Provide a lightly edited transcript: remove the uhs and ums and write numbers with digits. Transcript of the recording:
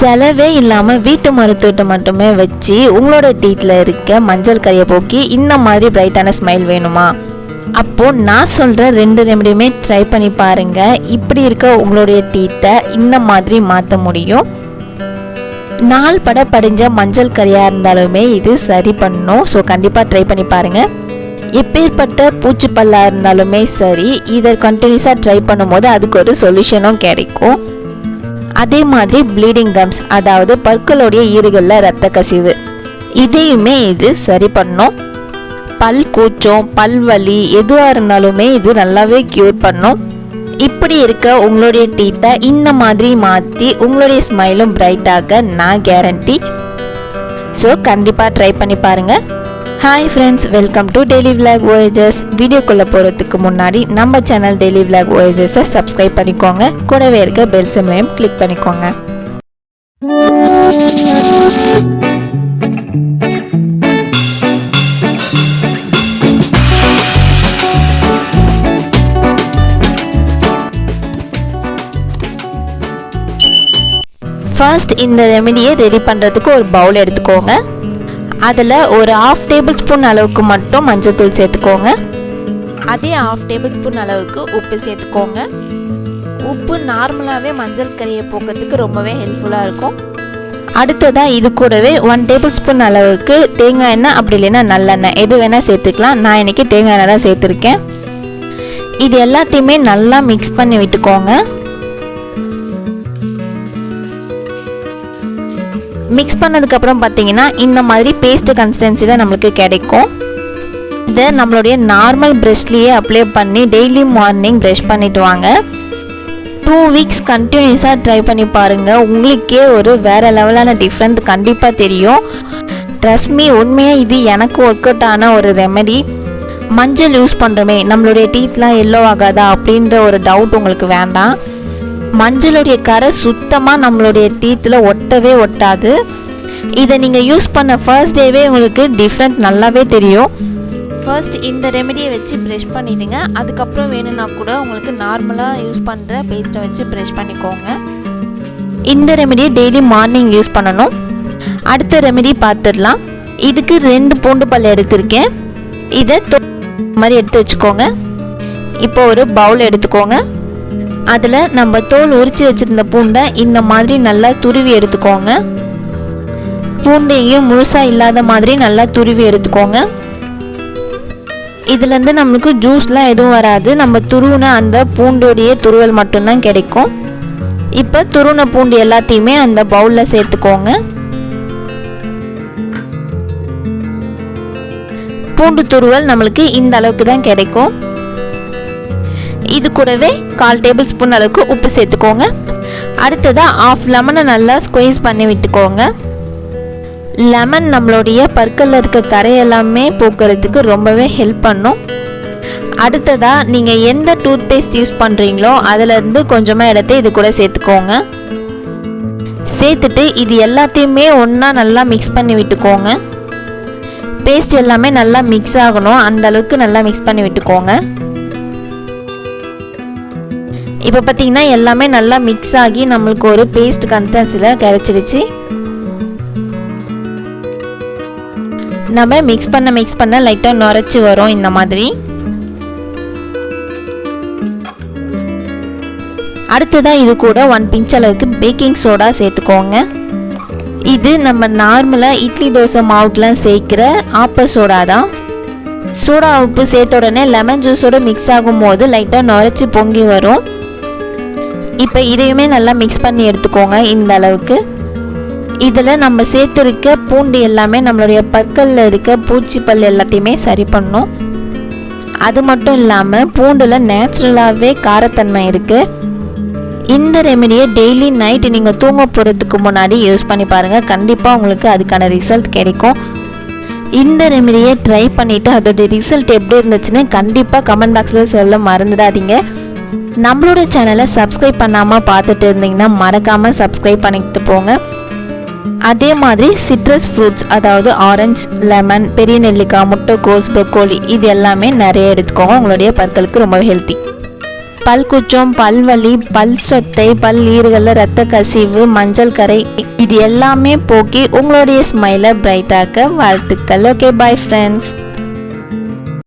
செலவே இல்லாமல் வீட்டு மருத்துவத்தை மட்டுமே வச்சு உங்களோட டீத்தில் இருக்க மஞ்சள் கரையை போக்கி இந்த மாதிரி பிரைட்டான ஸ்மைல் வேணுமா? அப்போது நான் சொல்கிற 2 ரெமடியுமே ட்ரை பண்ணி பாருங்கள். இப்படி இருக்க உங்களுடைய டீத்தை இந்த மாதிரி மாற்ற முடியும். நாள் பட படிஞ்ச மஞ்சள் கரையாக இருந்தாலுமே இது சரி பண்ணும். ஸோ கண்டிப்பாக ட்ரை பண்ணி பாருங்கள். எப்பேற்பட்ட பூச்சி பல்லாக இருந்தாலுமே சரி, இதை கண்டினியூஸாக ட்ரை பண்ணும்போது அதுக்கு ஒரு சொல்யூஷனும் கிடைக்கும். அதே மாதிரி ப்ளீடிங் கம்ஸ், அதாவது பற்களுடைய ஈறுகளில் இரத்த கசிவு, இதையுமே இது சரி பண்ணும். பல் கூச்சம், பல் வலி எதுவாக இருந்தாலுமே இது நல்லாவே க்யூர் பண்ணும். இப்படி இருக்க உங்களுடைய டீத்தை இந்த மாதிரி மாற்றி உங்களுடைய ஸ்மைலும் பிரைட்டாக நான் கேரண்டி. ஸோ கண்டிப்பாக ட்ரை பண்ணி பாருங்கள். Hi friends, welcome to daily vlog Ojas. வீடியோக்குள்ளே போகிறதுக்கு முன்னாடி நம்ம சேனல் டெய்லி விலாக் ஓஎஜஸை சப்ஸ்கிரைப் பண்ணிக்கோங்க. கூடவே இருக்க பெல் சிம்லையும் கிளிக் பண்ணிக்கோங்க. ஃபர்ஸ்ட் இந்த ரெமெடியை ரெடி பண்ணுறதுக்கு ஒரு பவுல் எடுத்துக்கோங்க. அதில் ஒரு 1/2 டேபிள் ஸ்பூன் அளவுக்கு மட்டும் மஞ்சள் தூள் சேர்த்துக்கோங்க. அதே 1/2 டேபிள் ஸ்பூன் அளவுக்கு உப்பு சேர்த்துக்கோங்க. உப்பு நார்மலாகவே மஞ்சள் கரையை போக்கிறதுக்கு ரொம்பவே ஹெல்ப்ஃபுல்லாக இருக்கும். அடுத்ததாக இது கூடவே 1 டேபிள் ஸ்பூன் அளவுக்கு தேங்காய் எண்ணெய், அப்படி இல்லைன்னா நல்லெண்ணெய், எது வேணால் சேர்த்துக்கலாம். நான் இன்றைக்கி தேங்காய் எண்ணெய் தான் சேர்த்துருக்கேன். இது எல்லாத்தையுமே நல்லா மிக்ஸ் பண்ணி விட்டுக்கோங்க. மிக்ஸ் பண்ணதுக்கப்புறம் பார்த்தீங்கன்னா இந்த மாதிரி பேஸ்ட் கன்சிஸ்டன்சியில் நம்மளுக்கு கிடைக்கும். இதை நம்மளுடைய நார்மல் ப்ரஷ்லேயே அப்ளை பண்ணி டெய்லி மார்னிங் ப்ரஷ் பண்ணிவிட்டு வாங்க. 2 வீக்ஸ் கண்டினியூஸாக ட்ரை பண்ணி பாருங்கள். உங்களுக்கே ஒரு வேறு லெவலான டிஃப்ரெண்ட் கண்டிப்பாக தெரியும். ட்ரஸ்ட் மீ, உண்மையாக இது எனக்கு ஒர்க் அவுட் ஆன ஒரு ரெமெடி. மஞ்சள் யூஸ் பண்ணுறோமே, நம்மளுடைய டீத்லாம் எல்லோ ஆகாதா அப்படின்ற ஒரு டவுட் உங்களுக்கு வேண்டாம். மஞ்சளுடைய கரை சுத்தமாக நம்மளுடைய டீத்தில் ஒட்டவே ஒட்டாது. இதை நீங்கள் யூஸ் பண்ண ஃபர்ஸ்ட் டேவே உங்களுக்கு டிஃப்ரெண்ட் நல்லாவே தெரியும். ஃபர்ஸ்ட் இந்த ரெமெடியை வச்சு ப்ரஷ் பண்ணிவிடுங்க. அதுக்கப்புறம் வேணும்னா கூட உங்களுக்கு நார்மலாக யூஸ் பண்ணுற பேஸ்ட்டை வச்சு ப்ரஷ் பண்ணிக்கோங்க. இந்த ரெமெடியை டெய்லி மார்னிங் யூஸ் பண்ணணும். அடுத்த ரெமெடி பார்த்துடலாம். இதுக்கு 2 பூண்டு பல் எடுத்திருக்கேன். இதை மாதிரி எடுத்து வச்சுக்கோங்க. இப்போ ஒரு பவுல் எடுத்துக்கோங்க. அதில் நம்ம தோல் உரித்து வச்சுருந்த பூண்டை இந்த மாதிரி நல்லா துருவி எடுத்துக்கோங்க. பூண்டையும் முழுசாக இல்லாத மாதிரி நல்லா துருவி எடுத்துக்கோங்க. இதுலேருந்து நம்மளுக்கு ஜூஸ்லாம் எதுவும் வராது. நம்ம துருவின அந்த பூண்டோடைய துருவல் மட்டும்தான் கிடைக்கும். இப்போ துருவின பூண்டு எல்லாத்தையுமே அந்த பவுலில் சேர்த்துக்கோங்க. பூண்டு துருவல் நம்மளுக்கு இந்த அளவுக்கு தான் கிடைக்கும். இது கூடவே 1/4 டேபிள் ஸ்பூன் அளவுக்கு உப்பு சேர்த்துக்கோங்க. அடுத்ததாக 1/2 லெமனை நல்லா ஸ்குவீஸ் பண்ணி விட்டுக்கோங்க. லெமன் நம்மளுடைய பற்களில் இருக்க கரையெல்லாமே போக்குறதுக்கு ரொம்பவே ஹெல்ப் பண்ணும். அடுத்ததாக நீங்கள் எந்த டூத் பேஸ்ட் யூஸ் பண்ணுறீங்களோ அதிலேருந்து கொஞ்சமாக எடுத்து இது கூட சேர்த்துக்கோங்க. சேர்த்துட்டு இது எல்லாத்தையுமே ஒன்றா நல்லா மிக்ஸ் பண்ணி விட்டுக்கோங்க. பேஸ்ட் எல்லாமே நல்லா மிக்ஸ் ஆகணும், அந்த அளவுக்கு நல்லா மிக்ஸ் பண்ணி விட்டுக்கோங்க. இப்போ பார்த்தீங்கன்னா எல்லாமே நல்லா மிக்ஸ் ஆகி நம்மளுக்கு ஒரு பேஸ்ட் கன்சிஸ்டன்சியில் கிடைச்சிடுச்சு. நம்ம மிக்ஸ் பண்ண லைட்டாக நுரைச்சி வரும் இந்த மாதிரி. அடுத்ததாக இது கூட 1 பிஞ்ச் அளவுக்கு பேக்கிங் சோடா சேர்த்துக்கோங்க. இது நம்ம நார்மலாக இட்லி தோசை மாவுக்கெலாம் சேர்க்குற ஆப்ப சோடா தான். சோடா உப்பு சேர்த்த உடனே லெமன் ஜூஸோடு மிக்ஸ் ஆகும்போது லைட்டாக நுரைச்சி பொங்கி வரும். இப்போ இதையுமே நல்லா மிக்ஸ் பண்ணி எடுத்துக்கோங்க. இந்த அளவுக்கு இதில் நம்ம சேர்த்துருக்க பூண்டு எல்லாமே நம்மளுடைய பற்களில் இருக்க பூச்சி பல் எல்லாத்தையுமே சரி பண்ணும். அது மட்டும் இல்லாமல் பூண்டில் நேச்சுரலாகவே காரத்தன்மை இருக்குது. இந்த ரெமெடியை டெய்லி நைட்டு நீங்கள் தூங்க போகிறதுக்கு முன்னாடி யூஸ் பண்ணி பாருங்கள். கண்டிப்பாக உங்களுக்கு அதுக்கான ரிசல்ட் கிடைக்கும். இந்த ரெமெடியை ட்ரை பண்ணிவிட்டு அதோடைய ரிசல்ட் எப்படி இருந்துச்சுன்னு கண்டிப்பாக கமெண்ட் பாக்ஸில் சொல்ல மறந்துடாதீங்க. நம்மளோட சேனலை சப்ஸ்கிரைப் பண்ணாமல் பார்த்துட்டு இருந்தீங்கன்னா மறக்காமல் சப்ஸ்கிரைப் பண்ணிக்கிட்டு போங்க. அதே மாதிரி சிட்ரஸ் ஃப்ரூட்ஸ், அதாவது ஆரஞ்சு, லெமன், பெரிய நெல்லிக்காய், முட்டைக்கோஸ், ப்ரோக்கோலி, இது எல்லாமே நிறைய எடுத்துக்கோங்க. உங்களுடைய பற்களுக்கு ரொம்ப ஹெல்த்தி. பல் குச்சம், பல் வலி, பல் சொத்தை, பல் ஈறுகளில் இரத்த கசிவு, மஞ்சள் கரை இது எல்லாமே போக்கி உங்களுடைய ஸ்மைலை பிரைட்டாக்க வாழ்த்துக்கள். Okay, bye friends.